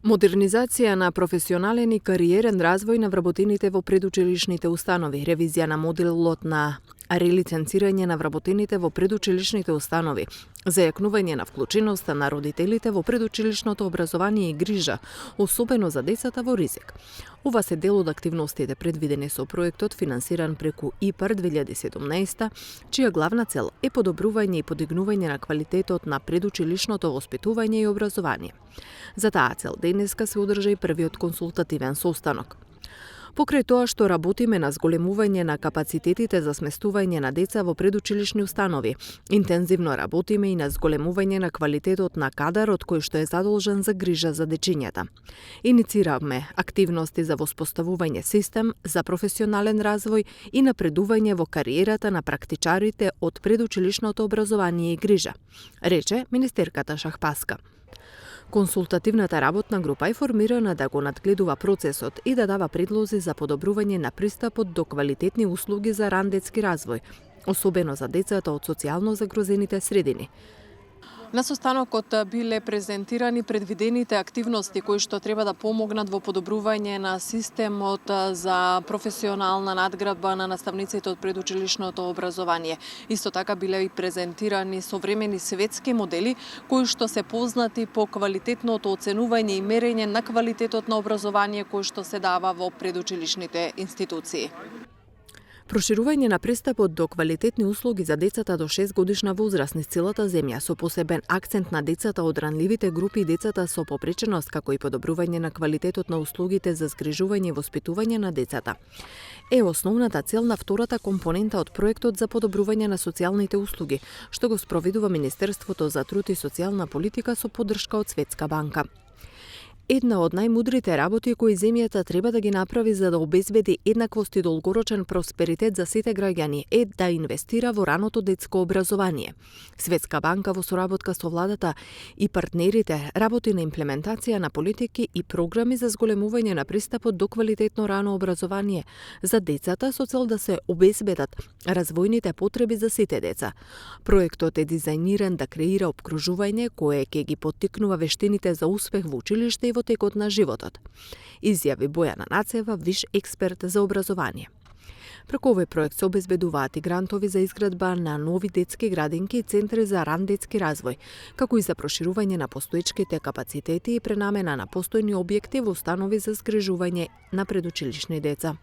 Модернизација на професионален и кариерен развој на вработените во предучилишните установи, ревизија на моделот на релиценцирање на вработените во предучилишните установи, зајакнување на вклученоста на родителите во предучилишното образование и грижа, особено за децата во ризик. Ова се дел од активностите предвидени со проектот финансиран преку ИПАР 2017, чија главна цел е подобрување и подигнување на квалитетот на предучилишното воспитување и образование. За таа цел денеска се одржа и првиот консултативен состанок. Покрај тоа што работиме на зголемување на капацитетите за сместување на деца во предучилишни установи, интензивно работиме и на зголемување на квалитетот на кадарот кој што е задолжен за грижа за дечињата. Иницииравме активности за воспоставување систем за професионален развој и напредување во кариерата на практичарите од предучилишното образование и грижа, рече министерката Шахпаска. Консултативната работна група е формирана да го надгледува процесот и да дава предлози за подобрување на пристапот до квалитетни услуги за ран детски развој, особено за децата од социјално загрозените средини. На состанокот биле презентирани предвидените активности кои што треба да помогнат во подобрување на системот за професионална надградба на наставниците од предучилишното образование. Исто така биле и презентирани современи светски модели кои што се познати по квалитетното оценување и мерење на квалитетот на образование кој што се дава во предучилишните институции. Проширување на пристапот до квалитетни услуги за децата до 6 годишна возраст низ целата земја со посебен акцент на децата од ранливите групи и децата со попреченост, како и подобрување на квалитетот на услугите за згрижување и воспитување на децата, е основната цел на втората компонента од проектот за подобрување на социјалните услуги, што го спроведува Министерството за труд и социјална политика со поддршка од Светска банка. Една од најмудрите работи кои земјата треба да ги направи за да обезбеди еднаквост и долгорочен просперитет за сите граѓани е да инвестира во раното детско образование. Светска банка во соработка со владата и партнерите работи на имплементација на политики и програми за зголемување на пристапот до квалитетно рано образование за децата со цел да се обезбедат развојните потреби за сите деца. Проектот е дизајниран да креира опкружување кое ќе ги поттикнува вештините за успех во училиште и во текот на животот, изјави Бојана Нацева, виш експерт за образование. Преку овој проект се обезбедуваат и грантови за изградба на нови детски градинки и центри за ран детски развој, како и за проширување на постоечките капацитети и пренамена на постојни објекти во установи за згрижување на предучилишни деца.